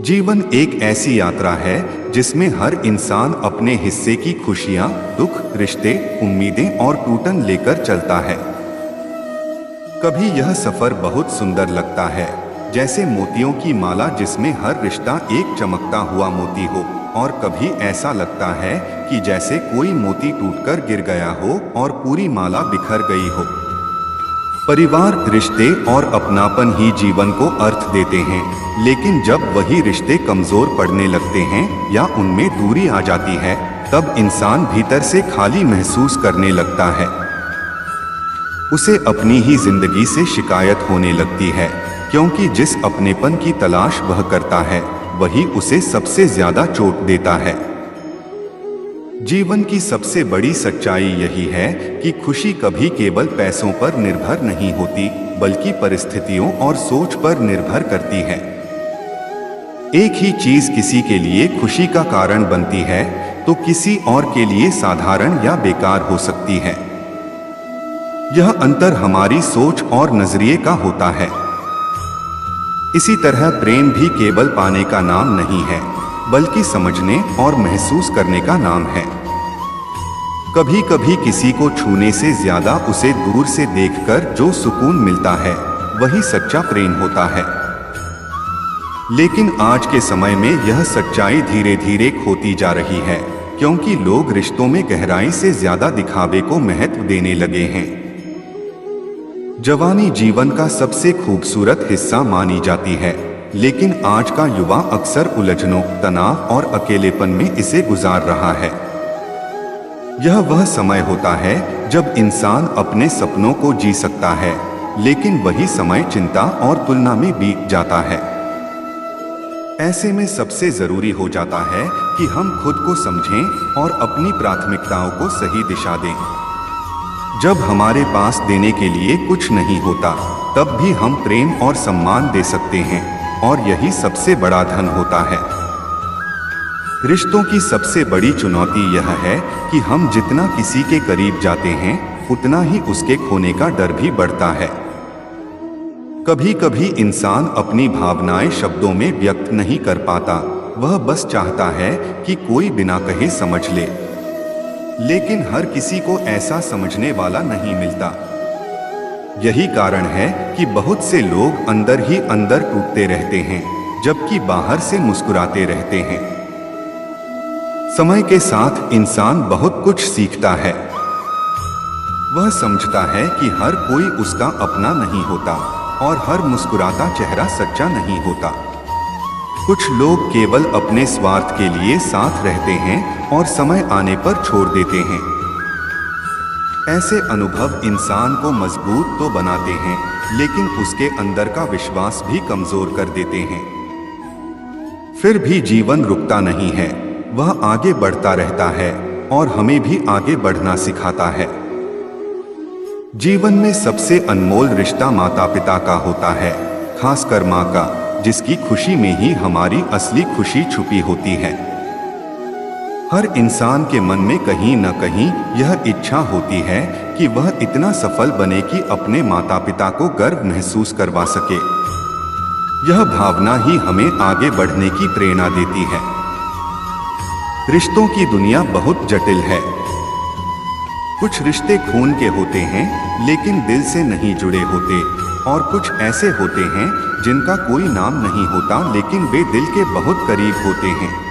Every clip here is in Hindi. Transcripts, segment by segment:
जीवन एक ऐसी यात्रा है जिसमें हर इंसान अपने हिस्से की खुशियां, दुख, रिश्ते, उम्मीदें और टूटन लेकर चलता है। कभी यह सफर बहुत सुंदर लगता है, जैसे मोतियों की माला जिसमें हर रिश्ता एक चमकता हुआ मोती हो, और कभी ऐसा लगता है कि जैसे कोई मोती टूटकर गिर गया हो और पूरी माला बिखर गई हो। परिवार, रिश्ते और अपनापन ही जीवन को अर्थ देते हैं, लेकिन जब वही रिश्ते कमजोर पड़ने लगते हैं या उनमें दूरी आ जाती है, तब इंसान भीतर से खाली महसूस करने लगता है। उसे अपनी ही जिंदगी से शिकायत होने लगती है, क्योंकि जिस अपनेपन की तलाश वह करता है, वही उसे सबसे ज्यादा चोट देता है। जीवन की सबसे बड़ी सच्चाई यही है कि खुशी कभी केवल पैसों पर निर्भर नहीं होती, बल्कि परिस्थितियों और सोच पर निर्भर करती है। एक ही चीज किसी के लिए खुशी का कारण बनती है, तो किसी और के लिए साधारण या बेकार हो सकती है। यह अंतर हमारी सोच और नजरिए का होता है। इसी तरह प्रेम भी केवल पाने का नाम नहीं है, बल्कि समझने और महसूस करने का नाम है। कभी कभी किसी को छूने से ज्यादा उसे दूर से देखकर जो सुकून मिलता है, वही सच्चा प्रेम होता है। लेकिन आज के समय में यह सच्चाई धीरे धीरे खोती जा रही है, क्योंकि लोग रिश्तों में गहराई से ज्यादा दिखावे को महत्व देने लगे हैं। जवानी जीवन का सबसे खूबसूरत हिस्सा मानी जाती है, लेकिन आज का युवा अक्सर उलझनों, तनाव और अकेलेपन में इसे गुजार रहा है। यह वह समय होता है जब इंसान अपने सपनों को जी सकता है, लेकिन वही समय चिंता और तुलना में बीत जाता है। ऐसे में सबसे जरूरी हो जाता है कि हम खुद को समझें और अपनी प्राथमिकताओं को सही दिशा दें। जब हमारे पास देने के लिए कुछ नहीं होता, तब भी हम प्रेम और सम्मान दे सकते हैं, और यही सबसे बड़ा धन होता है। रिश्तों की सबसे बड़ी चुनौती यह है कि हम जितना किसी के करीब जाते हैं, उतना ही उसके खोने का डर भी बढ़ता है। कभी कभी इंसान अपनी भावनाएं शब्दों में व्यक्त नहीं कर पाता, वह बस चाहता है कि कोई बिना कहे समझ ले। लेकिन हर किसी को ऐसा समझने वाला नहीं मिलता। यही कारण है कि बहुत से लोग अंदर ही अंदर टूटते रहते हैं, जबकि बाहर से मुस्कुराते रहते हैं। समय के साथ इंसान बहुत कुछ सीखता है। वह समझता है कि हर कोई उसका अपना नहीं होता, और हर मुस्कुराता चेहरा सच्चा नहीं होता। कुछ लोग केवल अपने स्वार्थ के लिए साथ रहते हैं और समय आने पर छोड़ देते हैं। ऐसे अनुभव इंसान को मजबूत तो बनाते हैं, लेकिन उसके अंदर का विश्वास भी कमजोर कर देते हैं। फिर भी जीवन रुकता नहीं है, वह आगे बढ़ता रहता है और हमें भी आगे बढ़ना सिखाता है। जीवन में सबसे अनमोल रिश्ता माता पिता का होता है, खासकर माँ का, जिसकी खुशी में ही हमारी असली खुशी छुपी होती है। हर इंसान के मन में कहीं न कहीं यह इच्छा होती है कि वह इतना सफल बने कि अपने माता पिता को गर्व महसूस करवा सके। यह भावना ही हमें आगे बढ़ने की प्रेरणा देती है। रिश्तों की दुनिया बहुत जटिल है। कुछ रिश्ते खून के होते हैं, लेकिन दिल से नहीं जुड़े होते, और कुछ ऐसे होते हैं जिनका कोई नाम नहीं होता, लेकिन वे दिल के बहुत करीब होते हैं।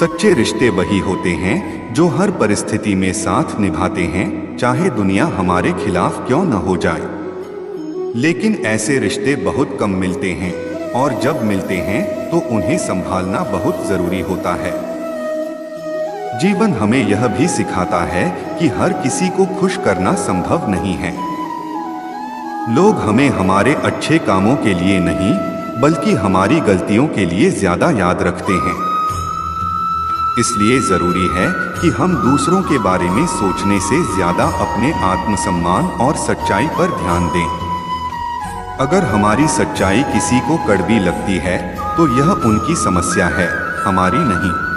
सच्चे रिश्ते वही होते हैं जो हर परिस्थिति में साथ निभाते हैं, चाहे दुनिया हमारे खिलाफ क्यों न हो जाए। लेकिन ऐसे रिश्ते बहुत कम मिलते हैं, और जब मिलते हैं तो उन्हें संभालना बहुत जरूरी होता है। जीवन हमें यह भी सिखाता है कि हर किसी को खुश करना संभव नहीं है। लोग हमें हमारे अच्छे कामों के लिए नहीं, बल्कि हमारी गलतियों के लिए ज्यादा याद रखते हैं। इसलिए जरूरी है कि हम दूसरों के बारे में सोचने से ज्यादा अपने आत्मसम्मान और सच्चाई पर ध्यान दें। अगर हमारी सच्चाई किसी को कड़वी लगती है, तो यह उनकी समस्या है, हमारी नहीं।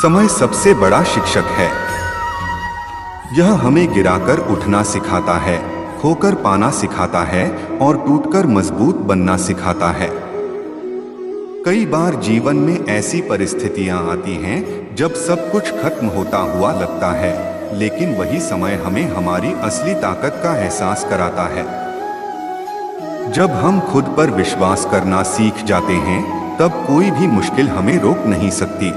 समय सबसे बड़ा शिक्षक है। यह हमें गिराकर उठना सिखाता है, खोकर पाना सिखाता है, और टूटकर मजबूत बनना सिखाता है। कई बार जीवन में ऐसी परिस्थितियां आती हैं जब सब कुछ खत्म होता हुआ लगता है, लेकिन वही समय हमें हमारी असली ताकत का एहसास कराता है। जब हम खुद पर विश्वास करना सीख जाते हैं, तब कोई भी मुश्किल हमें रोक नहीं सकती।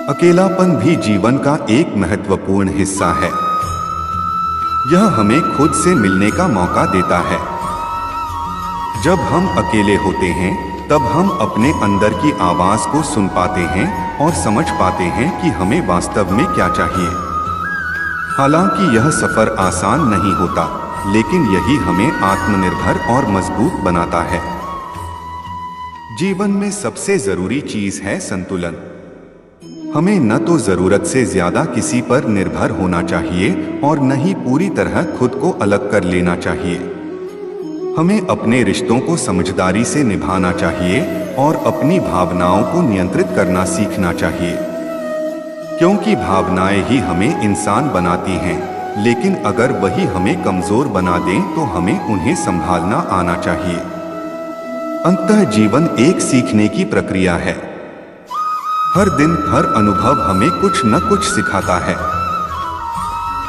अकेलापन भी जीवन का एक महत्वपूर्ण हिस्सा है। यह हमें खुद से मिलने का मौका देता है। जब हम अकेले होते हैं, तब हम अपने अंदर की आवाज को सुन पाते हैं और समझ पाते हैं कि हमें वास्तव में क्या चाहिए। हालांकि यह सफर आसान नहीं होता, लेकिन यही हमें आत्मनिर्भर और मजबूत बनाता है। जीवन में सबसे जरूरी चीज है संतुलन। हमें न तो जरूरत से ज्यादा किसी पर निर्भर होना चाहिए और न ही पूरी तरह खुद को अलग कर लेना चाहिए। हमें अपने रिश्तों को समझदारी से निभाना चाहिए और अपनी भावनाओं को नियंत्रित करना सीखना चाहिए, क्योंकि भावनाएं ही हमें इंसान बनाती हैं, लेकिन अगर वही हमें कमजोर बना दें तो हमें उन्हें संभालना आना चाहिए। अंततः जीवन एक सीखने की प्रक्रिया है। हर दिन हर अनुभव हमें कुछ न कुछ सिखाता है।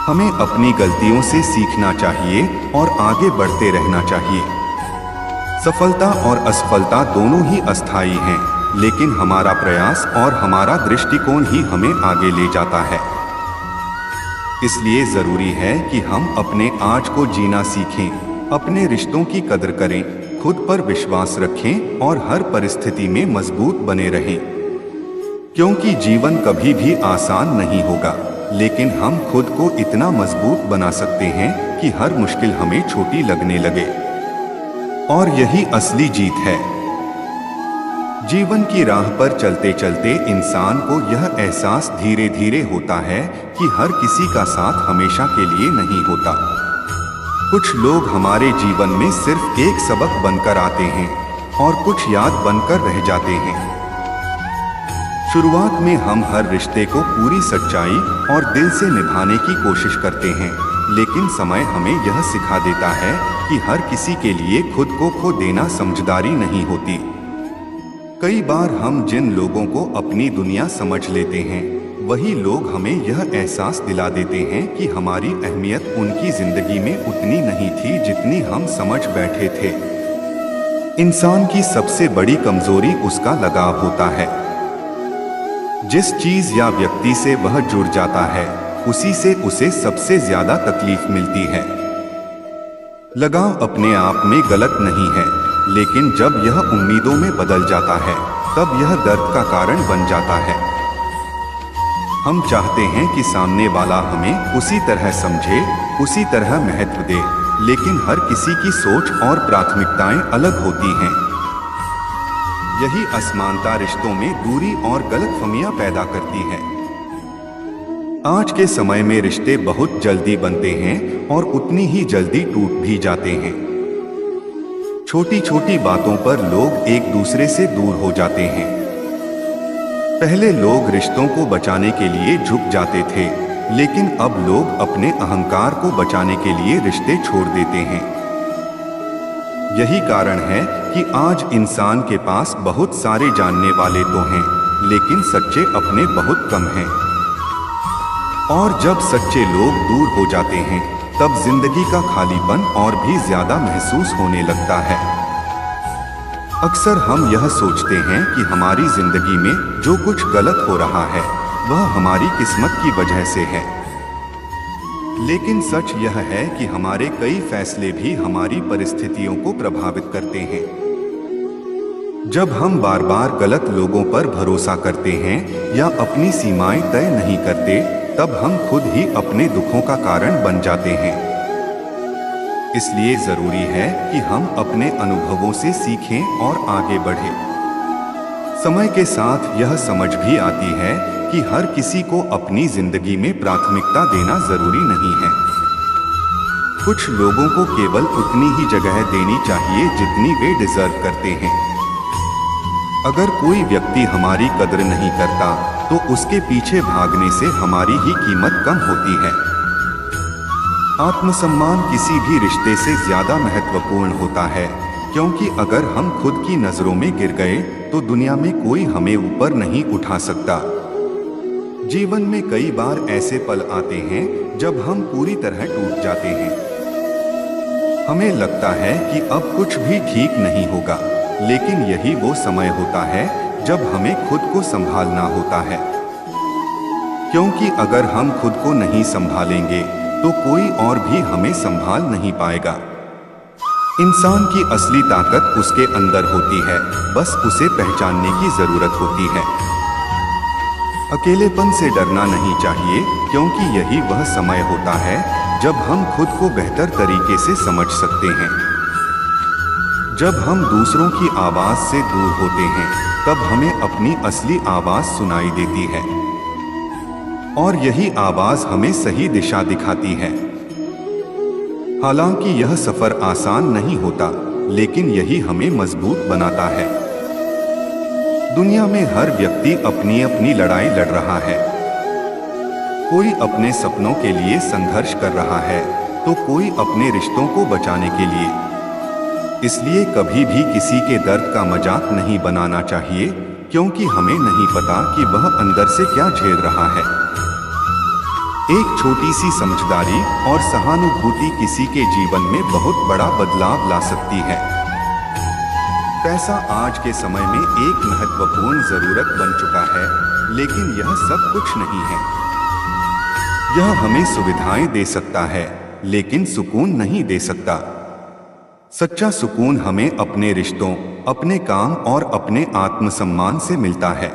हमें अपनी गलतियों से सीखना चाहिए और आगे बढ़ते रहना चाहिए। सफलता और असफलता दोनों ही अस्थायी हैं, लेकिन हमारा प्रयास और हमारा दृष्टिकोण ही हमें आगे ले जाता है। इसलिए जरूरी है कि हम अपने आज को जीना सीखें, अपने रिश्तों की कदर करें, खुद पर विश्वास रखें और हर परिस्थिति में मजबूत बने रहें। क्योंकि जीवन कभी भी आसान नहीं होगा, लेकिन हम खुद को इतना मजबूत बना सकते हैं कि हर मुश्किल हमें छोटी लगने लगे। और यही असली जीत है। जीवन की राह पर चलते चलते इंसान को यह एहसास धीरे धीरे होता है कि हर किसी का साथ हमेशा के लिए नहीं होता। कुछ लोग हमारे जीवन में सिर्फ एक सबक बनकर आते हैं और कुछ याद बनकर रह जाते हैं। शुरुआत में हम हर रिश्ते को पूरी सच्चाई और दिल से निभाने की कोशिश करते हैं, लेकिन समय हमें यह सिखा देता है कि हर किसी के लिए खुद को खो देना समझदारी नहीं होती। कई बार हम जिन लोगों को अपनी दुनिया समझ लेते हैं, वही लोग हमें यह एहसास दिला देते हैं कि हमारी अहमियत उनकी जिंदगी में उतनी नहीं थी जितनी हम समझ बैठे थे। इंसान की सबसे बड़ी कमजोरी उसका लगाव होता है। जिस चीज या व्यक्ति से वह जुड़ जाता है, उसी से उसे सबसे ज्यादा तकलीफ मिलती है। लगाव अपने आप में गलत नहीं है, लेकिन जब यह उम्मीदों में बदल जाता है, तब यह दर्द का कारण बन जाता है। हम चाहते हैं कि सामने वाला हमें उसी तरह समझे, उसी तरह महत्व दे, लेकिन हर किसी की सोच और प्राथमिकताएं अलग होती हैं। यही असमानता रिश्तों में दूरी और गलतफहमियां पैदा करती है। आज के समय में रिश्ते बहुत जल्दी बनते हैं और उतनी ही जल्दी टूट भी जाते हैं। छोटी छोटी बातों पर लोग एक दूसरे से दूर हो जाते हैं। पहले लोग रिश्तों को बचाने के लिए झुक जाते थे, लेकिन अब लोग अपने अहंकार को बचाने के लिए रिश्ते छोड़ देते हैं। यही कारण है कि आज इंसान के पास बहुत सारे जानने वाले तो हैं, लेकिन सच्चे अपने बहुत कम हैं। और जब सच्चे लोग दूर हो जाते हैं, तब जिंदगी का खालीपन और भी ज्यादा महसूस होने लगता है। अक्सर हम यह सोचते हैं कि हमारी जिंदगी में जो कुछ गलत हो रहा है, वह हमारी किस्मत की वजह से है। लेकिन सच यह है कि हमारे कई फैसले भी हमारी परिस्थितियों को प्रभावित करते हैं। जब हम बार बार गलत लोगों पर भरोसा करते हैं या अपनी सीमाएं तय नहीं करते, तब हम खुद ही अपने दुखों का कारण बन जाते हैं। इसलिए जरूरी है कि हम अपने अनुभवों से सीखें और आगे बढ़ें। समय के साथ यह समझ भी आती है कि हर किसी को अपनी जिंदगी में प्राथमिकता देना जरूरी नहीं है। कुछ लोगों को केवल उतनी ही जगह देनी चाहिए जितनी वे डिजर्व करते हैं। अगर कोई व्यक्ति हमारी कदर नहीं करता, तो उसके पीछे भागने से हमारी ही कीमत कम होती है। आत्मसम्मान किसी भी रिश्ते से ज्यादा महत्वपूर्ण होता है, क्योंकि अगर हम खुद की नजरों में गिर गए तो दुनिया में कोई हमें ऊपर नहीं उठा सकता। जीवन में कई बार ऐसे पल आते हैं जब हम पूरी तरह टूट जाते हैं। हमें लगता है कि अब कुछ भी ठीक नहीं होगा, लेकिन यही वो समय होता है जब हमें खुद को संभालना होता है। क्योंकि अगर हम खुद को नहीं संभालेंगे तो कोई और भी हमें संभाल नहीं पाएगा। इंसान की असली ताकत उसके अंदर होती है, बस उसे पहचानने की जरूरत होती है। अकेलेपन से डरना नहीं चाहिए, क्योंकि यही वह समय होता है जब हम खुद को बेहतर तरीके से समझ सकते हैं। जब हम दूसरों की आवाज से दूर होते हैं, तब हमें अपनी असली आवाज सुनाई देती है, और यही आवाज हमें सही दिशा दिखाती है। हालांकि यह सफर आसान नहीं होता, लेकिन यही हमें मजबूत बनाता है। दुनिया में हर व्यक्ति अपनी अपनी लड़ाई लड़ रहा है। कोई अपने सपनों के लिए संघर्ष कर रहा है, तो कोई अपने रिश्तों को बचाने के लिए। इसलिए कभी भी किसी के दर्द का मजाक नहीं बनाना चाहिए, क्योंकि हमें नहीं पता कि वह अंदर से क्या झेल रहा है। एक छोटी सी समझदारी और सहानुभूति किसी के जीवन में बहुत बड़ा बदलाव ला सकती है। पैसा आज के समय में एक महत्वपूर्ण जरूरत बन चुका है, लेकिन यह सब कुछ नहीं है। यह हमें सुविधाएं दे सकता है, लेकिन सुकून नहीं दे सकता। सच्चा सुकून हमें अपने रिश्तों, अपने काम और अपने आत्मसम्मान से मिलता है।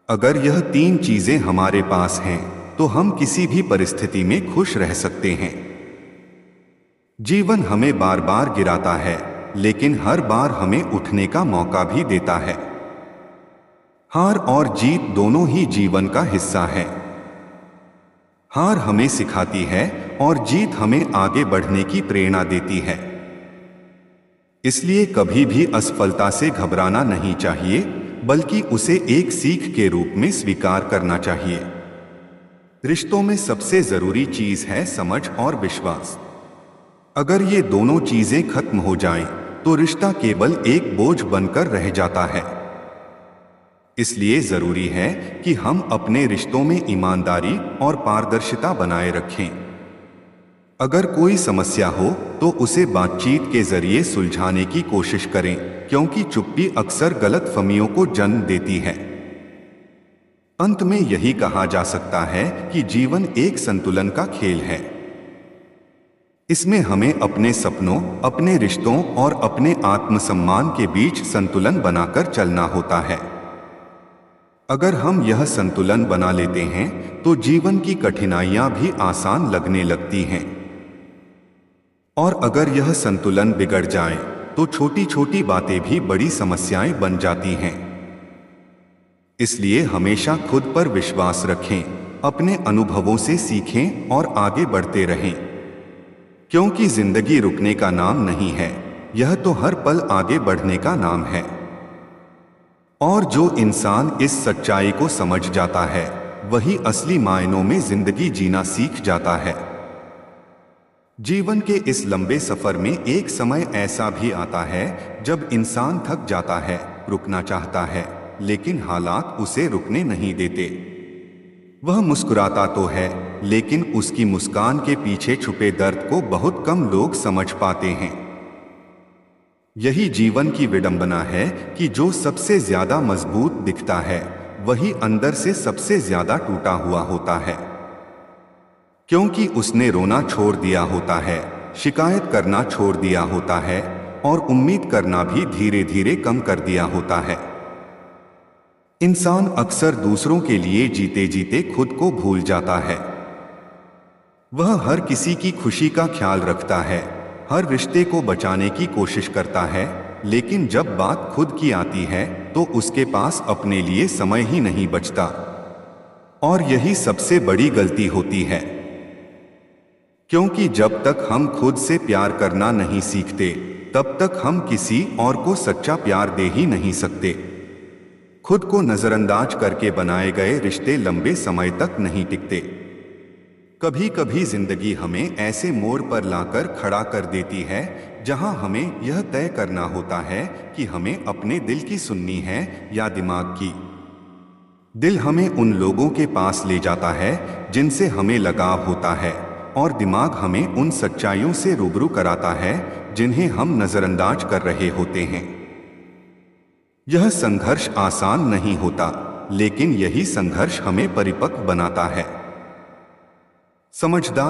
अगर यह तीन चीजें हमारे पास हैं, तो हम किसी भी परिस्थिति में खुश रह सकते हैं। जीवन हमें बार बार गिराता है, लेकिन हर बार हमें उठने का मौका भी देता है। हार और जीत दोनों ही जीवन का हिस्सा है। हार हमें सिखाती है और जीत हमें आगे बढ़ने की प्रेरणा देती है। इसलिए कभी भी असफलता से घबराना नहीं चाहिए, बल्कि उसे एक सीख के रूप में स्वीकार करना चाहिए। रिश्तों में सबसे जरूरी चीज है समझ और विश्वास। अगर ये दोनों चीजें खत्म हो जाएं, तो रिश्ता केवल एक बोझ बनकर रह जाता है। इसलिए जरूरी है कि हम अपने रिश्तों में ईमानदारी और पारदर्शिता बनाए रखें। अगर कोई समस्या हो तो उसे बातचीत के जरिए सुलझाने की कोशिश करें, क्योंकि चुप्पी अक्सर गलतफहमियों को जन्म देती है। अंत में यही कहा जा सकता है कि जीवन एक संतुलन का खेल है। इसमें हमें अपने सपनों, अपने रिश्तों और अपने आत्मसम्मान के बीच संतुलन बनाकर चलना होता है। अगर हम यह संतुलन बना लेते हैं, तो जीवन की कठिनाइयां भी आसान लगने लगती हैं। और अगर यह संतुलन बिगड़ जाए, तो छोटी छोटी बातें भी बड़ी समस्याएं बन जाती हैं। इसलिए हमेशा खुद पर विश्वास रखें, अपने अनुभवों से सीखें और आगे बढ़ते रहें। क्योंकि जिंदगी रुकने का नाम नहीं है, यह तो हर पल आगे बढ़ने का नाम है। और जो इंसान इस सच्चाई को समझ जाता है, वही असली मायनों में जिंदगी जीना सीख जाता है। जीवन के इस लंबे सफर में एक समय ऐसा भी आता है जब इंसान थक जाता है, रुकना चाहता है, लेकिन हालात उसे रुकने नहीं देते। वह मुस्कुराता तो है, लेकिन उसकी मुस्कान के पीछे छुपे दर्द को बहुत कम लोग समझ पाते हैं। यही जीवन की विडंबना है कि जो सबसे ज्यादा मजबूत दिखता है, वही अंदर से सबसे ज्यादा टूटा हुआ होता है। क्योंकि उसने रोना छोड़ दिया होता है, शिकायत करना छोड़ दिया होता है, और उम्मीद करना भी धीरे धीरे कम कर दिया होता है। इंसान अक्सर दूसरों के लिए जीते जीते खुद को भूल जाता है। वह हर किसी की खुशी का ख्याल रखता है, हर रिश्ते को बचाने की कोशिश करता है, लेकिन जब बात खुद की आती है तो उसके पास अपने लिए समय ही नहीं बचता। और यही सबसे बड़ी गलती होती है, क्योंकि जब तक हम खुद से प्यार करना नहीं सीखते, तब तक हम किसी और को सच्चा प्यार दे ही नहीं सकते। खुद को नजरअंदाज करके बनाए गए रिश्ते लंबे समय तक नहीं टिकते। कभी कभी जिंदगी हमें ऐसे मोड़ पर लाकर खड़ा कर देती है जहां हमें यह तय करना होता है कि हमें अपने दिल की सुननी है या दिमाग की। दिल हमें उन लोगों के पास ले जाता है जिनसे हमें लगाव होता है, और दिमाग हमें उन सच्चाइयों से रूबरू कराता है जिन्हें हम नजरअंदाज कर रहे होते हैं। यह संघर्ष आसान नहीं होता, लेकिन यही संघर्ष हमें परिपक्व बनाता है। समझदार